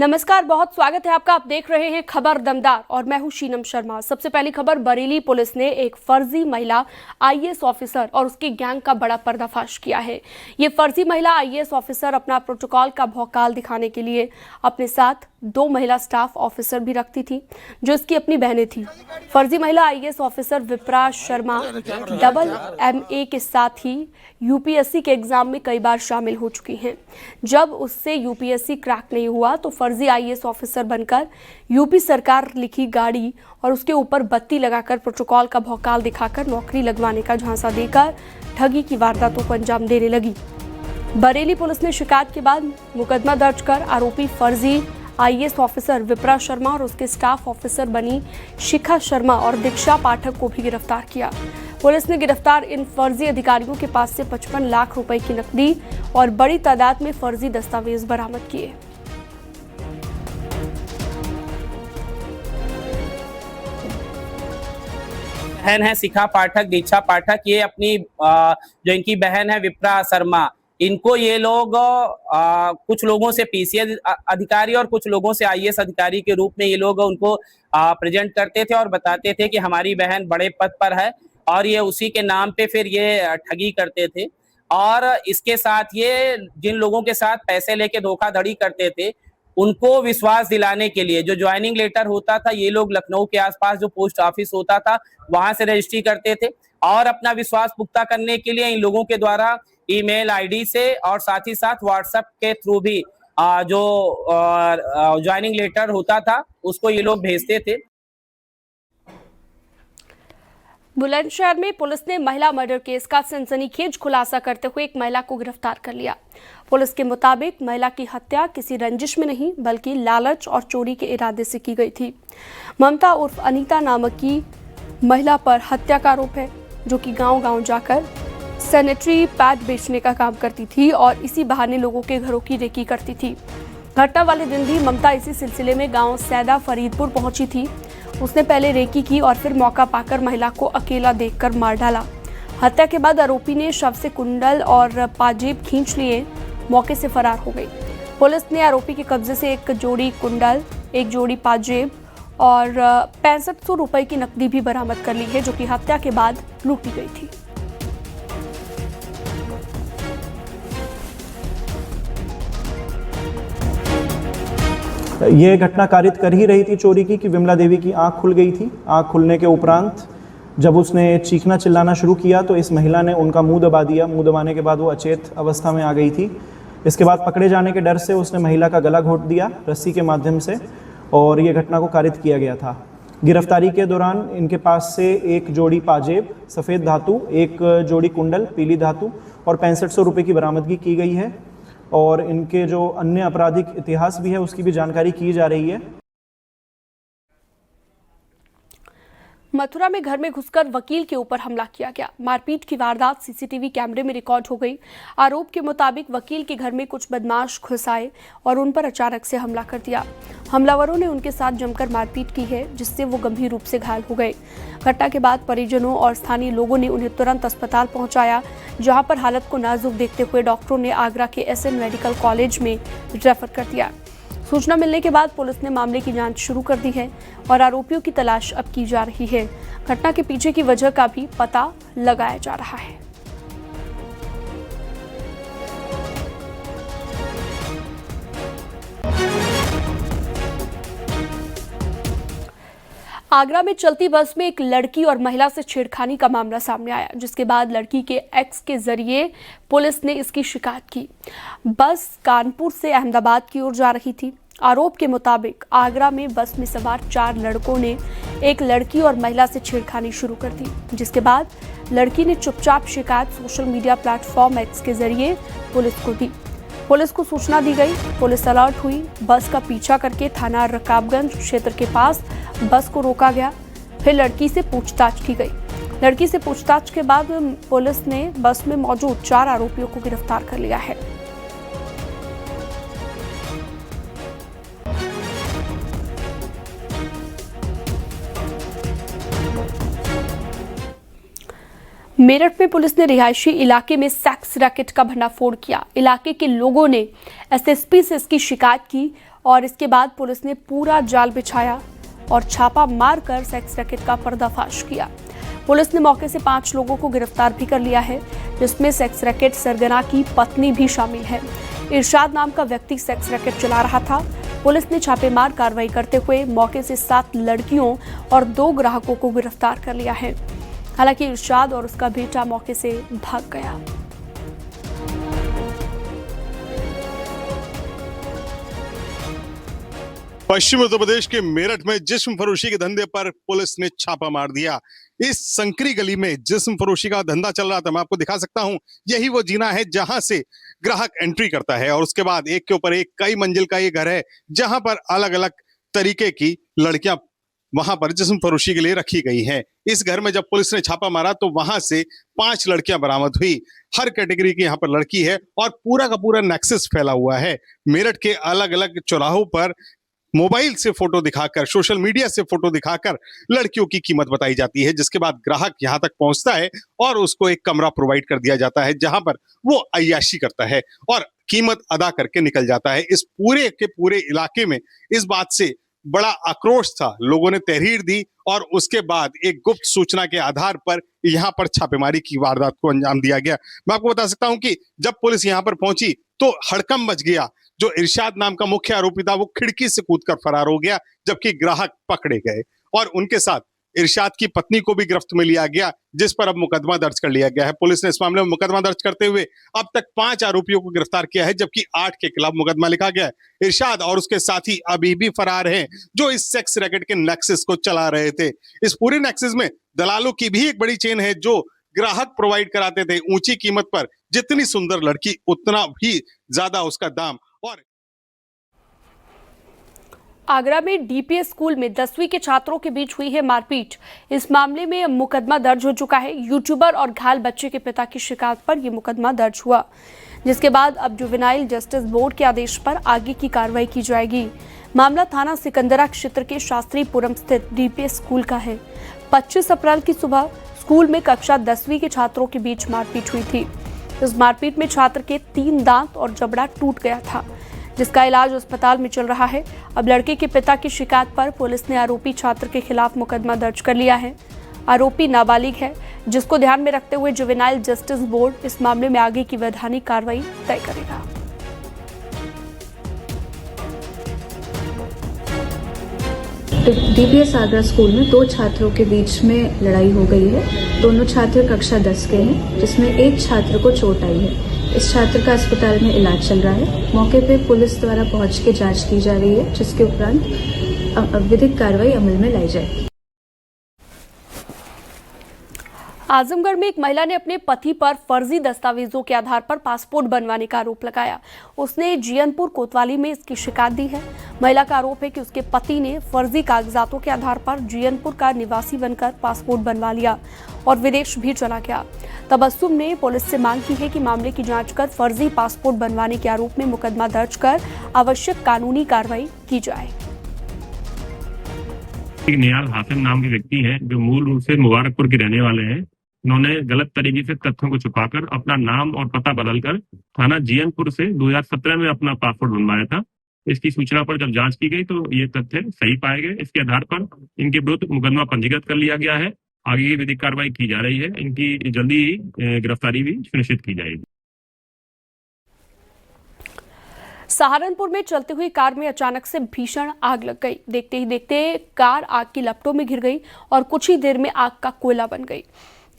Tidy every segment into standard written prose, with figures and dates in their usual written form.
नमस्कार, बहुत स्वागत है आपका। आप देख रहे हैं खबर दमदार और मैं हूं शीनम शर्मा। सबसे पहली खबर, बरेली पुलिस ने एक फर्जी महिला आईएएस ऑफिसर और उसकी गैंग का बड़ा पर्दाफाश किया है। ये फर्जी महिला आईएएस ऑफिसर अपना प्रोटोकॉल का भौकाल दिखाने के लिए अपने साथ 2 महिला स्टाफ ऑफिसर भी रखती थी, जो इसकी अपनी बहनें थी। फर्जी महिला आईएएस ऑफिसर विप्रा शर्मा डबल MA के साथ ही यूपीएससी के एग्जाम में कई बार शामिल हो चुकी हैं। जब उससे यूपीएससी क्रैक नहीं हुआ तो फर्जी आईएएस ऑफिसर बनकर यूपी सरकार लिखी गाड़ी और उसके ऊपर बत्ती लगाकर प्रोटोकॉल का भौकाल दिखाकर नौकरी लगवाने का झांसा देकर ठगी की वारदातों को अंजाम देने लगी। बरेली पुलिस ने शिकायत के बाद मुकदमा दर्ज कर आरोपी फर्जी आईएएस ऑफिसर विप्रा शर्मा और उसके स्टाफ ऑफिसर बनी शिखा शर्मा और दीक्षा पाठक को भी गिरफ्तार किया। पुलिस ने गिरफ्तार इन फर्जी अधिकारियों के पास से 55 लाख रुपए की नकदी और बड़ी तादाद में फर्जी दस्तावेज बरामद किए। बहन है शिखा पाठक, दीक्षा पाठक, ये अपनी जो इनकी बहन है विप्रा शर्मा, इनको ये लोग कुछ लोगों से पीसीएस अधिकारी और कुछ लोगों से आईएएस अधिकारी के रूप में ये लोग उनको प्रेजेंट करते थे और बताते थे कि हमारी बहन बड़े पद पर है, और ये उसी के नाम पे फिर ये ठगी करते थे। और इसके साथ ये जिन लोगों के साथ पैसे लेके धोखाधड़ी करते थे उनको विश्वास दिलाने के लिए जो ज्वाइनिंग लेटर होता था, ये लोग लखनऊ के आसपास जो पोस्ट ऑफिस होता था वहां से रजिस्ट्री करते थे, और अपना विश्वास पुख्ता करने के लिए इन लोगों के द्वारा ईमेल आईडी से और साथ ही साथ व्हाट्सएप के थ्रू भी जो ज्वाइनिंग लेटर होता था उसको ये लोग भेजते थे। बुलंदशहर में पुलिस ने महिला मर्डर केस का सनसनीखेज खुलासा करते हुए एक महिला को गिरफ्तार कर लिया। पुलिस के मुताबिक महिला की हत्या किसी रंजिश में नहीं बल्कि लालच और चोरी के इरादे से की गई थी। ममता उर्फ अनीता नामक की महिला पर हत्या का आरोप है, जो कि गांव-गांव जाकर सैनिटरी पैड बेचने का काम करती थी और इसी बहाने लोगों के घरों की रेकी करती थी। घटना वाले दिन भी ममता इसी सिलसिले में गांव सैदा फरीदपुर पहुंची थी। उसने पहले रेकी की और फिर मौका पाकर महिला को अकेला देखकर मार डाला। हत्या के बाद आरोपी ने शव से कुंडल और पाजेब खींच लिए मौके से फरार हो गई। पुलिस ने आरोपी के कब्जे से एक जोड़ी कुंडल, एक जोड़ी पाजेब और 6500 रुपए की नकदी भी बरामद कर ली है, जो कि हत्या के बाद लूटी गई थी। ये घटना कारित कर ही रही थी चोरी की कि विमला देवी की आंख खुल गई थी। आंख खुलने के उपरांत जब उसने चीखना चिल्लाना शुरू किया तो इस महिला ने उनका मुंह दबा दिया। मुंह दबाने के बाद वो अचेत अवस्था में आ गई थी। इसके बाद पकड़े जाने के डर से उसने महिला का गला घोंट दिया रस्सी के माध्यम से, और ये घटना को कारित किया गया था। गिरफ्तारी के दौरान इनके पास से एक जोड़ी पाजेब सफ़ेद धातु, एक जोड़ी कुंडल पीली धातु और 6500 रुपये की बरामदगी की गई है, और इनके जो अन्य आपराधिक इतिहास भी है उसकी भी जानकारी की जा रही है। मथुरा में घर में घुसकर वकील के ऊपर हमला किया गया। मारपीट की वारदात सीसीटीवी कैमरे में रिकॉर्ड हो गई। आरोप के मुताबिक वकील के घर में कुछ बदमाश घुस आए और उन पर अचानक से हमला कर दिया। हमलावरों ने उनके साथ जमकर मारपीट की है, जिससे वो गंभीर रूप से घायल हो गए। घटना के बाद परिजनों और स्थानीय लोगों ने उन्हें तुरंत अस्पताल पहुंचाया, जहां पर हालत को नाजुक देखते हुए डॉक्टरों ने आगरा के SN मेडिकल कॉलेज में रेफर कर दिया। सूचना मिलने के बाद पुलिस ने मामले की जांच शुरू कर दी है और आरोपियों की तलाश अब की जा रही है। घटना के पीछे की वजह का भी पता लगाया जा रहा है। आगरा में चलती बस में एक लड़की और महिला से छेड़खानी का मामला सामने आया, जिसके बाद लड़की के एक्स के जरिए पुलिस ने इसकी शिकायत की। बस कानपुर से अहमदाबाद की ओर जा रही थी। आरोप के मुताबिक आगरा में बस में सवार 4 लड़कों ने एक लड़की और महिला से छेड़खानी शुरू कर दी, जिसके बाद लड़की ने चुपचाप शिकायत सोशल मीडिया प्लेटफॉर्म X के जरिए पुलिस को दी। पुलिस को सूचना दी गई, पुलिस अलर्ट हुई। बस का पीछा करके थाना रकाबगंज क्षेत्र के पास बस को रोका गया। फिर लड़की से पूछताछ की गई। लड़की से पूछताछ के बाद पुलिस ने बस में मौजूद 4 आरोपियों को गिरफ्तार कर लिया है। मेरठ में पुलिस ने रिहायशी इलाके में सेक्स रैकेट का भंडाफोड़ किया। इलाके के लोगों ने एसएसपी से इसकी शिकायत की और इसके बाद पुलिस ने पूरा जाल बिछाया और छापा मारकर सेक्स रैकेट का पर्दाफाश किया। पुलिस ने मौके से 5 लोगों को गिरफ्तार भी कर लिया है, जिसमें सेक्स रैकेट सरगना की पत्नी भी शामिल है। इरशाद नाम का व्यक्ति सेक्स रैकेट चला रहा था। पुलिस ने छापेमार कार्रवाई करते हुए मौके से 7 लड़कियों और 2 ग्राहकों को गिरफ्तार कर लिया है। हालांकि इरशाद और उसका बेटा मौके से भाग गया। पश्चिम उत्तर प्रदेश के मेरठ में जिस्म फरोशी के धंधे पर पुलिस ने छापा मार दिया। इस संकरी गली में जिस्म फरोशी का धंधा चल रहा था। मैं आपको दिखा सकता हूं, यही वो जीना है जहां से ग्राहक एंट्री करता है और उसके बाद एक के ऊपर एक कई मंजिल का ये घर है, जहां पर अलग अलग तरीके की लड़कियां वहां पर जिस्म फरोशी के लिए रखी गई हैं। इस घर में जब पुलिस ने छापा मारा तो वहां से 5 लड़कियां बरामद हुई। हर कैटेगरी की यहाँ पर लड़की है और पूरा का पूरा नेक्सस फैला हुआ है। मेरठ के अलग अलग चौराहों पर मोबाइल से फोटो दिखाकर, सोशल मीडिया से फोटो दिखाकर लड़कियों की कीमत बताई जाती है, जिसके बाद ग्राहक यहां तक पहुंचता है और उसको एक कमरा प्रोवाइड कर दिया जाता है, जहां पर वो अय्याशी करता है और कीमत अदा करके निकल जाता है। इस पूरे के पूरे इलाके में इस बात से बड़ा आक्रोश था। लोगों ने तहरीर दी और उसके बाद एक गुप्त सूचना के आधार पर यहाँ पर छापेमारी की वारदात को अंजाम दिया गया। मैं आपको बता सकता हूं कि जब पुलिस यहाँ पर पहुंची तो हड़कंप मच गया। जो इरशाद नाम का मुख्य आरोपी था वो खिड़की से कूदकर फरार हो गया, जबकि ग्राहक पकड़े गए और उनके साथ इरशाद की पत्नी को भी गिरफ्त में लिया गया, जिस पर अब मुकदमा दर्ज कर लिया गया है। पुलिस ने इस मामले में मुकदमा दर्ज करते हुए अब तक 5 आरोपियों को गिरफ्तार किया है, जबकि 8 के खिलाफ मुकदमा लिखा गया है। इरशाद और उसके साथी अभी भी फरार हैं, जो इस सेक्स रैकेट के नेक्सस को चला रहे थे। इस पूरे नेक्सस में दलालों की भी एक बड़ी चेन है, जो ग्राहक प्रोवाइड कराते थे ऊंची कीमत पर। जितनी सुंदर लड़की उतना भी ज्यादा उसका दाम। और आगरा में डीपीएस स्कूल में 10वीं के छात्रों के बीच हुई है मारपीट। इस मामले में मुकदमा दर्ज हो चुका है। यूट्यूबर और घायल बच्चे के पिता की शिकायत पर यह मुकदमा दर्ज हुआ, जिसके बाद अब जुवेनाइल जस्टिस बोर्ड के आदेश पर आगे की कार्रवाई की जाएगी। मामला थाना सिकंदरा क्षेत्र के शास्त्रीपुरम स्थित डीपीएस स्कूल का है। 25 अप्रैल की सुबह स्कूल में कक्षा 10वीं के छात्रों के बीच मारपीट हुई थी। इस मारपीट में छात्र के 3 दांत और जबड़ा टूट गया था, जिसका इलाज अस्पताल में चल रहा है। अब लड़के के पिता की शिकायत पर पुलिस ने आरोपी छात्र के खिलाफ मुकदमा दर्ज कर लिया है। आरोपी नाबालिग है, जिसको ध्यान में रखते हुए जुवेनाइल जस्टिस बोर्ड इस मामले में आगे की वैधानिक कार्रवाई तय करेगा। डीपीएस आगरा स्कूल में 2 छात्रों के बीच में लड़ाई हो गई है। दोनों छात्र कक्षा 10 के हैं, जिसमें एक छात्र को चोट आई है। इस छात्र का अस्पताल में इलाज चल रहा है। मौके पे पुलिस द्वारा पहुंच के जांच की जा रही है, जिसके उपरांत विधिक कार्रवाई अमल में लाई जाएगी। आजमगढ़ में एक महिला ने अपने पति पर फर्जी दस्तावेजों के आधार पर पासपोर्ट बनवाने का आरोप लगाया। उसने जीयनपुर कोतवाली में इसकी शिकायत दी है। महिला का आरोप है कि उसके पति ने फर्जी कागजातों के आधार पर जीयनपुर का निवासी बनकर पासपोर्ट बनवा लिया और विदेश भी चला गया। तबस्सुम ने पुलिस से मांग की है कि मामले की जांच कर फर्जी पासपोर्ट बनवाने के आरोप में मुकदमा दर्ज कर आवश्यक कानूनी कार्रवाई की जाए। नियाल हासिम नाम के व्यक्ति हैं, जो मूल रूप से मुबारकपुर के रहने वाले हैं। उन्होंने गलत तरीके से तथ्यों को छुपाकर अपना नाम और पता बदलकर थाना जीयनपुर से 2017 में अपना पासपोर्ट बनवाया था। इसकी सूचना पर जब जांच की गई तो ये तथ्य सही पाए गए। इसके आधार पर इनके विरुद्ध मुकदमा पंजीकृत कर लिया गया है। आगे की विधिक कार्रवाई की जा रही है। इनकी जल्दी ही गिरफ्तारी भी सुनिश्चित की जाएगी। सहारनपुर में चलती हुई कार में अचानक से भीषण आग लग गई। देखते ही देखते कार आग की लपटों में घिर गई और कुछ ही देर में आग का कोयला बन गई।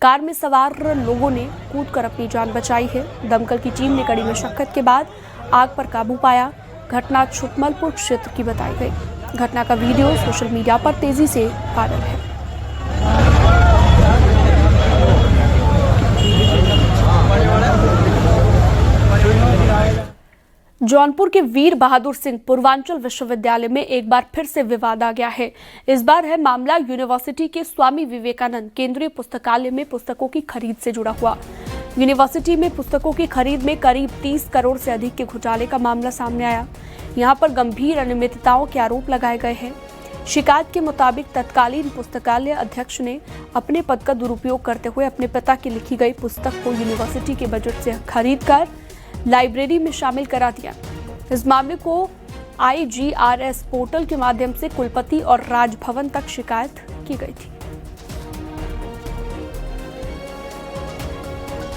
कार में सवार लोगों ने कूदकर अपनी जान बचाई है। दमकल की टीम ने कड़ी मशक्कत के बाद आग पर काबू पाया। घटना छुटमलपुर क्षेत्र की बताई गई। घटना का वीडियो सोशल मीडिया पर तेजी से वायरल है। जौनपुर के वीर बहादुर सिंह पूर्वांचल विश्वविद्यालय में एक बार फिर से विवाद आ गया है। इस बार है मामला यूनिवर्सिटी के स्वामी विवेकानंद केंद्रीय पुस्तकालय में पुस्तकों की खरीद से जुड़ा हुआ। यूनिवर्सिटी में पुस्तकों की खरीद में करीब 30 करोड़ से अधिक के घोटाले का मामला सामने आया। यहां पर गंभीर अनियमितताओं के आरोप लगाए गए हैं। शिकायत के मुताबिक तत्कालीन पुस्तकालय अध्यक्ष ने अपने पद का दुरुपयोग करते हुए अपने पिता की लिखी गई पुस्तक को यूनिवर्सिटी के बजट से खरीद कर लाइब्रेरी में शामिल करा दिया। इस मामले को IGRS पोर्टल के माध्यम से कुलपति और राजभवन तक शिकायत की गई थी।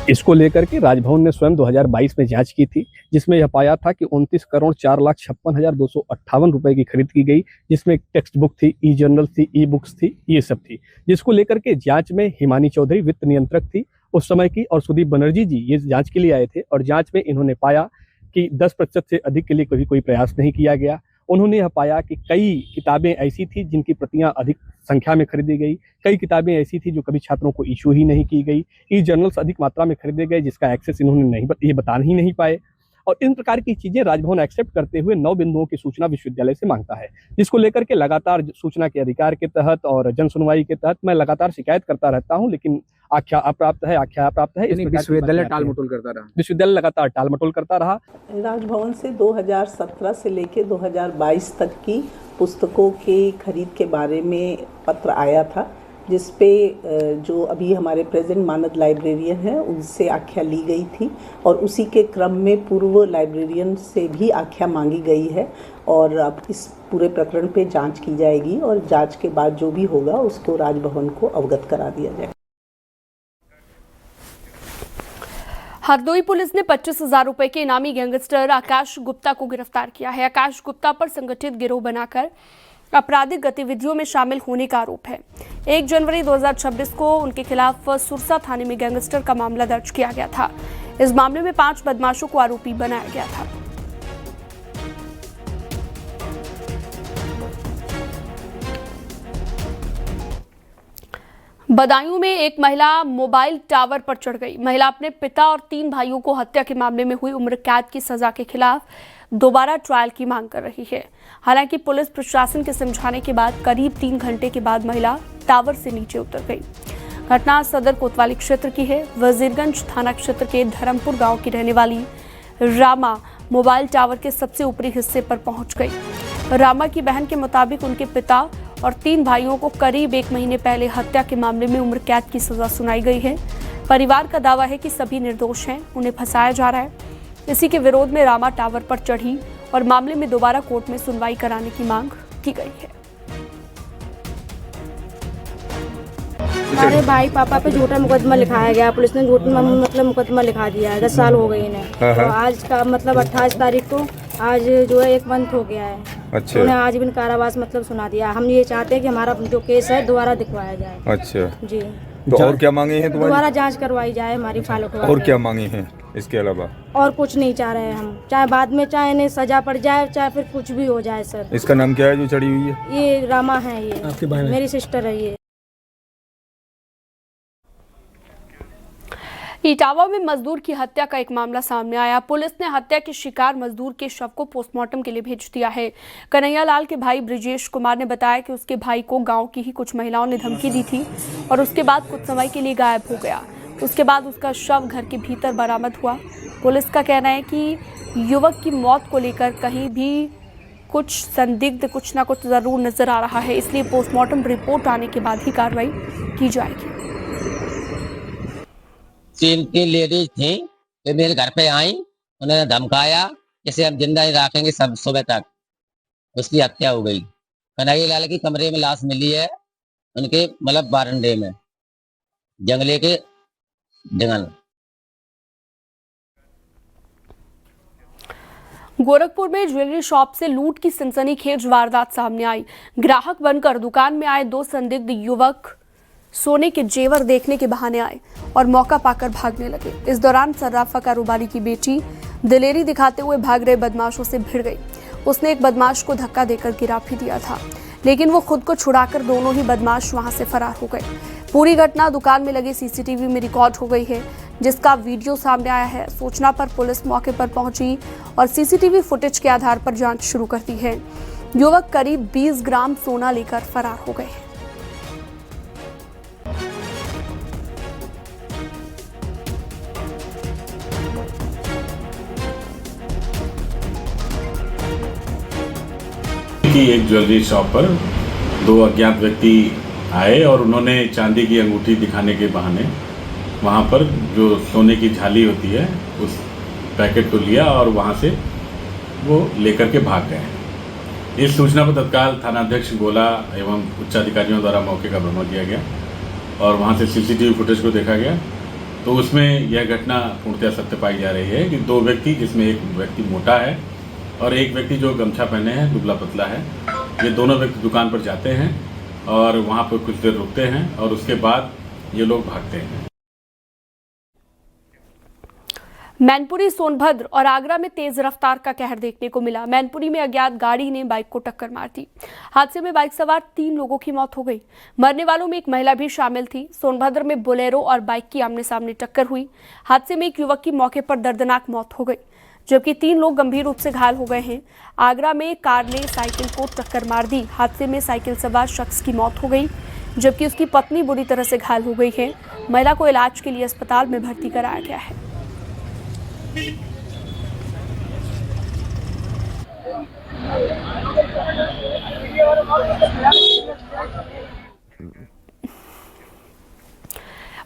इसको लेकर के राजभवन ने स्वयं 2022 में जांच की थी, जिसमें यह पाया था कि 29,04,56,258 रुपए की खरीद की गई, जिसमें टेक्स्ट बुक थी, ई जर्नल थी, ई बुक्स थी, ये सब थी। जिसको लेकर के जांच में हिमानी चौधरी वित्त नियंत्रक थी उस समय की, और सुदीप बनर्जी जी ये जांच के लिए आए थे, और जांच में इन्होंने पाया कि 10% से अधिक के लिए कभी कोई प्रयास नहीं किया गया। उन्होंने यह पाया कि कई किताबें ऐसी थी जिनकी प्रतियां अधिक संख्या में खरीदी गई, कई किताबें ऐसी थी जो कभी छात्रों को इशू ही नहीं की गई, ई जर्नल्स अधिक मात्रा में खरीदे गए जिसका एक्सेस इन्होंने ये बता ही नहीं पाए। और इन प्रकार की चीजें राजभवन एक्सेप्ट करते हुए 9 बिंदुओं की सूचना विश्वविद्यालय से मांगता है, जिसको लेकर के लगातार सूचना के अधिकार के तहत और जन सुनवाई के तहत मैं लगातार शिकायत करता रहता हूं, लेकिन आख्या अप्राप्त है। विश्वविद्यालय टालमटोल करता रहा। विश्वविद्यालय लगातार टालमटोल करता रहा। राजभवन से 2017 से लेकर 2022 तक की पुस्तकों के खरीद के बारे में पत्र आया था, जिस पे जो अभी हमारे प्रेजेंट मानद लाइब्रेरियन हैं उनसे आख्या ली गई थी, और उसी के क्रम में पूर्व लाइब्रेरियन से भी आख्या मांगी गई है। और अब इस पूरे प्रकरण पे जांच की जाएगी, और जांच के बाद जो भी होगा उसको राजभवन को अवगत करा दिया जाएगा। हरदोई पुलिस ने 25,000 रुपए के इनामी गैंगस्टर आकाश गुप्ता को गिरफ्तार किया है। आकाश गुप्ता पर संगठित गिरोह बनाकर आपराधिक गतिविधियों में शामिल होने का आरोप है। 1 जनवरी 2026 को उनके खिलाफ सुरसा थाने में गैंगस्टर का मामला दर्ज किया गया था। इस मामले में 5 बदमाशों को आरोपी बनाया गया था। बदायूं में एक महिला मोबाइल टावर पर चढ़ गई। महिला अपने पिता और 3 भाइयों को हत्या के मामले में हुई उम्र कैद की सजा के खिलाफ दोबारा ट्रायल की मांग कर रही है। हालांकि पुलिस प्रशासन के समझाने के बाद करीब 3 घंटे के बाद महिला टावर से नीचे उतर गई। घटना सदर कोतवाली क्षेत्र की है। वजीरगंज थाना क्षेत्र के धर्मपुर गांव की रहने वाली रामा मोबाइल टावर के सबसे ऊपरी हिस्से पर पहुंच गई। रामा की बहन के मुताबिक उनके पिता और 3 भाइयों को करीब 1 महीने पहले हत्या के मामले में उम्र कैद की सजा सुनाई गई है। परिवार का दावा है कि सभी निर्दोष हैं, उन्हें फंसाया जा रहा है। इसी के विरोध में रामा टावर पर चढ़ी और मामले में दोबारा कोर्ट में सुनवाई कराने की मांग की गई है। हमारे भाई पापा पे झूठा मुकदमा लिखाया गया। पुलिस ने झूठा मुकदमा लिखा दिया है। 10 साल हो गए इन्हें। तो आज का 28 तारीख को आज जो है 1 मंथ हो गया है। अच्छा। उन्हें आज भी कारावास सुना दिया। हम ये चाहते हैं कि हमारा जो केस है दोबारा दिखवाया जाए। अच्छा जी। तो और क्या मांगे हैं तुम्हारी? दोबारा जांच करवाई जाए हमारी फाइलों को। और क्या मांगे हैं इसके अलावा? और कुछ नहीं चाह रहे हैं हम। चाहे बाद में चाहे इन्हें सजा पड़ जाए, चाहे फिर कुछ भी हो जाए सर। इसका नाम क्या है जो चढ़ी हुई है? ये रामा है, ये आपकी बहन, मेरी सिस्टर है ये। इटावा में मजदूर की हत्या का एक मामला सामने आया। पुलिस ने हत्या के शिकार मजदूर के शव को पोस्टमार्टम के लिए भेज दिया है। कन्हैया लाल के भाई ब्रिजेश कुमार ने बताया कि उसके भाई को गांव की ही कुछ महिलाओं ने धमकी दी थी और उसके बाद कुछ समय के लिए गायब हो गया। उसके बाद उसका शव घर के भीतर बरामद हुआ। पुलिस का कहना है कि युवक की मौत को लेकर कहीं भी कुछ संदिग्ध कुछ ना कुछ जरूर नजर आ रहा है, इसलिए पोस्टमार्टम रिपोर्ट आने के बाद ही कार्रवाई की जाएगी। 3 लेडीज थी जो मेरे घर पे आई, उन्होंने धमकाया जैसे हम जिंदा ही रखेंगे सब सुबह तक। उसकी हत्या हो गई। कन्हैया लाल की कमरे में लाश मिली है, उनके बारंडे में जंगले के जंगल। गोरखपुर में ज्वेलरी शॉप से लूट की सनसनीखेज वारदात सामने आई। ग्राहक बनकर दुकान में आए 2 संदिग्ध युवक सोने के जेवर देखने के बहाने आए और मौका पाकर भागने लगे। इस दौरान सर्राफा कारोबारी की बेटी दिलेरी दिखाते हुए भाग रहे बदमाशों से भिड़ गई। उसने एक बदमाश को धक्का देकर गिरा भी दिया था, लेकिन वो खुद को छुड़ाकर दोनों ही बदमाश वहां से फरार हो गए। पूरी घटना दुकान में लगे सीसीटीवी में रिकॉर्ड हो गई है, जिसका वीडियो सामने आया है। सूचना पर पुलिस मौके पर पहुंची और सीसीटीवी फुटेज के आधार पर जांच शुरू कर दी है। युवक करीब 20 ग्राम सोना लेकर फरार हो गए। एक ज्वेलरी शॉप पर 2 अज्ञात व्यक्ति आए और उन्होंने चांदी की अंगूठी दिखाने के बहाने वहां पर जो सोने की झाली होती है उस पैकेट को लिया और वहां से वो लेकर के भाग गए। इस सूचना पर तत्काल थानाध्यक्ष गोला एवं उच्चाधिकारियों द्वारा मौके का भ्रमण किया गया और वहां से सीसीटीवी फुटेज को देखा गया, तो उसमें यह घटना पूर्णतः सत्य पाई जा रही है कि दो व्यक्ति, जिसमें एक व्यक्ति मोटा है और एक व्यक्ति जो गमछा पहने हैं दुबला पतला है, ये दोनों व्यक्ति दुकान पर जाते हैं और वहाँ पर कुछ देर रुकते हैं और उसके बाद ये लोग भागते हैं। मैनपुरी, सोनभद्र और आगरा में तेज रफ्तार का कहर देखने को मिला। मैनपुरी में अज्ञात गाड़ी ने बाइक को टक्कर मार दी। हादसे में बाइक सवार 3 लोगों की मौत हो गई। मरने वालों में एक महिला भी शामिल थी। सोनभद्र में बोलेरो और बाइक की आमने सामने टक्कर हुई। हादसे में एक युवक की मौके पर दर्दनाक मौत हो गई, जबकि 3 लोग गंभीर रूप से घायल हो गए हैं। आगरा में कार ने साइकिल को टक्कर मार दी। हादसे में साइकिल सवार शख्स की मौत हो गई, जबकि उसकी पत्नी बुरी तरह से घायल हो गई है। महिला को इलाज के लिए अस्पताल में भर्ती कराया गया है।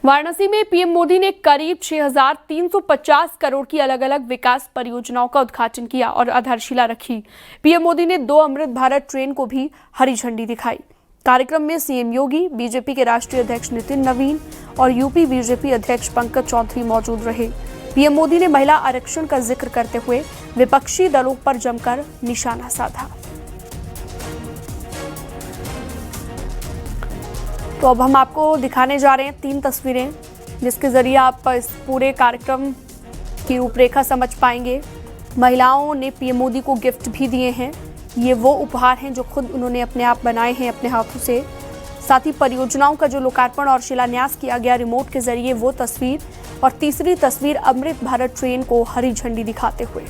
वाराणसी में पीएम मोदी ने करीब 6,350 करोड़ की अलग अलग विकास परियोजनाओं का उद्घाटन किया और आधारशिला रखी। पीएम मोदी ने 2 अमृत भारत ट्रेन को भी हरी झंडी दिखाई। कार्यक्रम में सीएम योगी, बीजेपी के राष्ट्रीय अध्यक्ष नितिन नवीन और यूपी बीजेपी अध्यक्ष पंकज चौधरी मौजूद रहे। पीएम मोदी ने महिला आरक्षण का जिक्र करते हुए विपक्षी दलों पर जमकर निशाना साधा। तो अब हम आपको दिखाने जा रहे हैं 3 तस्वीरें, जिसके जरिए आप इस पूरे कार्यक्रम की रूपरेखा समझ पाएंगे। महिलाओं ने पीएम मोदी को गिफ्ट भी दिए हैं। ये वो उपहार हैं जो खुद उन्होंने अपने आप बनाए हैं अपने हाथों से। साथ ही परियोजनाओं का जो लोकार्पण और शिलान्यास किया गया रिमोट के जरिए, वो तस्वीर, और तीसरी तस्वीर अमृत भारत ट्रेन को हरी झंडी दिखाते हुए।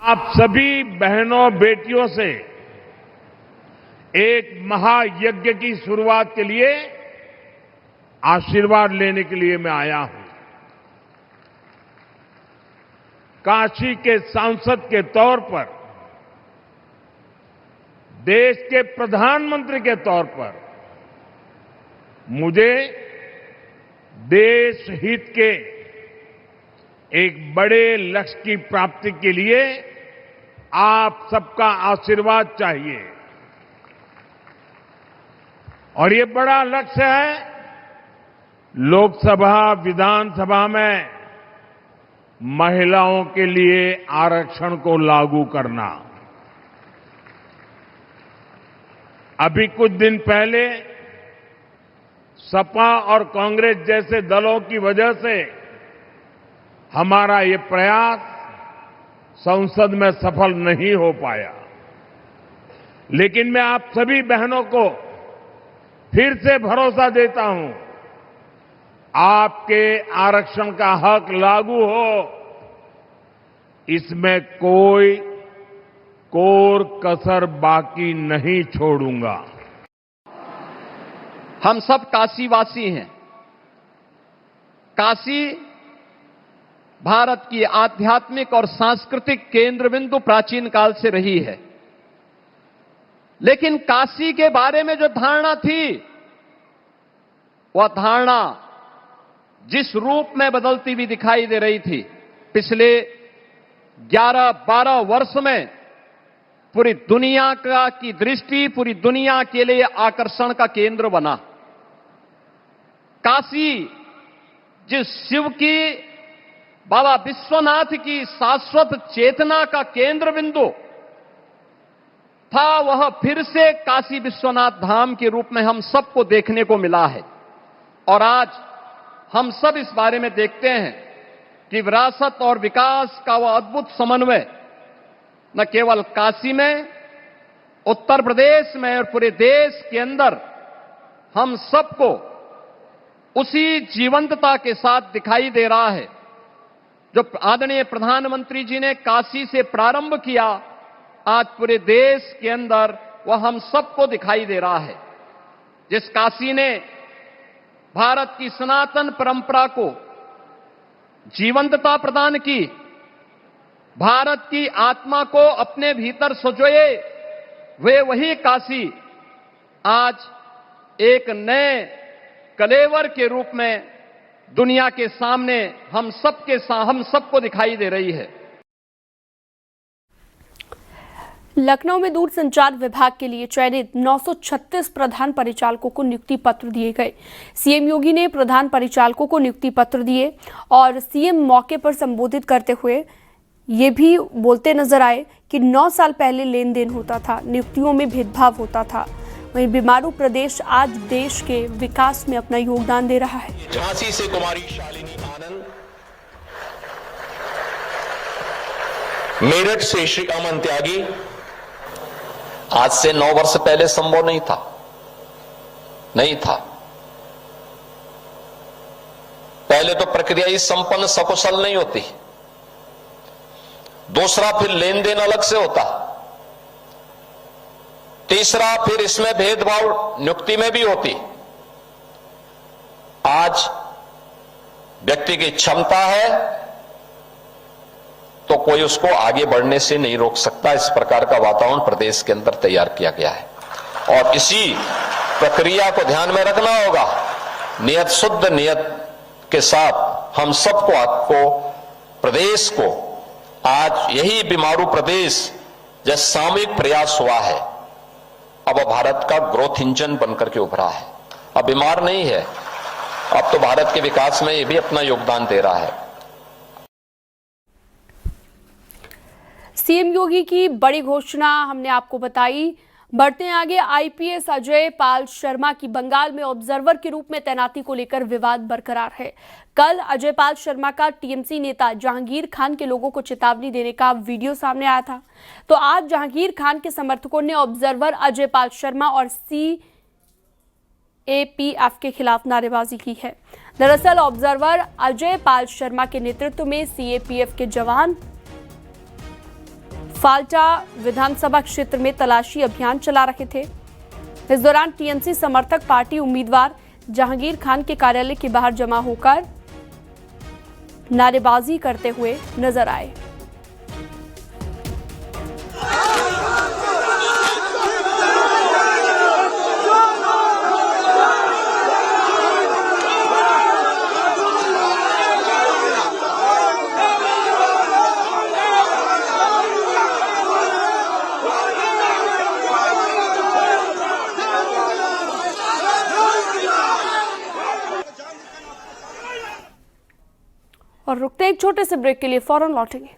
आप सभी बहनों बेटियों से एक महायज्ञ की शुरुआत के लिए आशीर्वाद लेने के लिए मैं आया हूं। काशी के सांसद के तौर पर, देश के प्रधानमंत्री के तौर पर मुझे देश हित के एक बड़े लक्ष्य की प्राप्ति के लिए आप सबका आशीर्वाद चाहिए। और ये बड़ा लक्ष्य है लोकसभा, विधानसभा में महिलाओं के लिए आरक्षण को लागू करना। अभी कुछ दिन पहले सपा और कांग्रेस जैसे दलों की वजह से हमारा ये प्रयास संसद में सफल नहीं हो पाया, लेकिन मैं आप सभी बहनों को फिर से भरोसा देता हूं, आपके आरक्षण का हक लागू हो, इसमें कोई कोर कसर बाकी नहीं छोड़ूंगा। हम सब काशीवासी हैं। काशी भारत की आध्यात्मिक और सांस्कृतिक केंद्र बिंदु प्राचीन काल से रही है, लेकिन काशी के बारे में जो धारणा थी, वह धारणा जिस रूप में बदलती हुई दिखाई दे रही थी, पिछले 11-12 वर्ष में पूरी दुनिया की दृष्टि, पूरी दुनिया के लिए आकर्षण का केंद्र बना। काशी जिस शिव की, बाबा विश्वनाथ की शाश्वत चेतना का केंद्र बिंदु था, वह फिर से काशी विश्वनाथ धाम के रूप में हम सबको देखने को मिला है। और आज हम सब इस बारे में देखते हैं कि विरासत और विकास का वह अद्भुत समन्वय न केवल काशी में, उत्तर प्रदेश में और पूरे देश के अंदर हम सबको उसी जीवंतता के साथ दिखाई दे रहा है जो आदरणीय प्रधानमंत्री जी ने काशी से प्रारंभ किया। आज पूरे देश के अंदर वह हम सबको दिखाई दे रहा है। जिस काशी ने भारत की सनातन परंपरा को जीवंतता प्रदान की, भारत की आत्मा को अपने भीतर सजोए, वे वही काशी आज एक नए कलेवर के रूप में दुनिया के सामने हम सबको दिखाई दे रही है। लखनऊ में दूरसंचार विभाग के लिए चयनित 936 प्रधान परिचालकों को नियुक्ति पत्र दिए गए। सीएम योगी ने प्रधान परिचालकों को नियुक्ति पत्र दिए और सीएम मौके पर संबोधित करते हुए ये भी बोलते नजर आए कि 9 साल पहले लेन देन होता था, नियुक्तियों में भेदभाव होता था। वहीं बीमारू प्रदेश आज देश के विकास में अपना योगदान दे रहा है। झांसी से कुमारी शालिनी आनंद, मेरठ से श्री अमन त्यागी, आज से 9 वर्ष पहले संभव नहीं था। पहले तो प्रक्रिया ही संपन्न सकुशल नहीं होती, दूसरा फिर लेन देन अलग से होता, तीसरा फिर इसमें भेदभाव नियुक्ति में भी होती। आज व्यक्ति की क्षमता है तो कोई उसको आगे बढ़ने से नहीं रोक सकता। इस प्रकार का वातावरण प्रदेश के अंदर तैयार किया गया है और इसी प्रक्रिया को ध्यान में रखना होगा। नियत, शुद्ध नियत के साथ हम सबको, आपको, प्रदेश को आज यही बीमारू प्रदेश जैसे सामूहिक प्रयास हुआ है, अब भारत का ग्रोथ इंजन बनकर के उभरा है। अब बीमार नहीं है, अब तो भारत के विकास में ये भी अपना योगदान दे रहा है। सीएम योगी की बड़ी घोषणा हमने आपको बताई। बढ़ते हैं आगे। आईपीएस अजय पाल शर्मा की बंगाल में ऑब्जर्वर के रूप में तैनाती को लेकर विवाद बरकरार है। कल अजय पाल शर्मा का टीएमसी नेता जहांगीर खान के लोगों को चेतावनी देने का वीडियो सामने आया था, तो आज जहांगीर खान के समर्थकों ने ऑब्जर्वर अजय पाल शर्मा और सीएपीएफ के खिलाफ नारेबाजी की है। दरअसल ऑब्जर्वर अजय पाल शर्मा के नेतृत्व में सीएपीएफ के जवान फाल्टा विधानसभा क्षेत्र में तलाशी अभियान चला रहे थे। इस दौरान टीएमसी समर्थक पार्टी उम्मीदवार जहांगीर खान के कार्यालय के बाहर जमा होकर नारेबाजी करते हुए नजर आए। और रुकते एक छोटे से ब्रेक के लिए, फौरन लौटेंगे।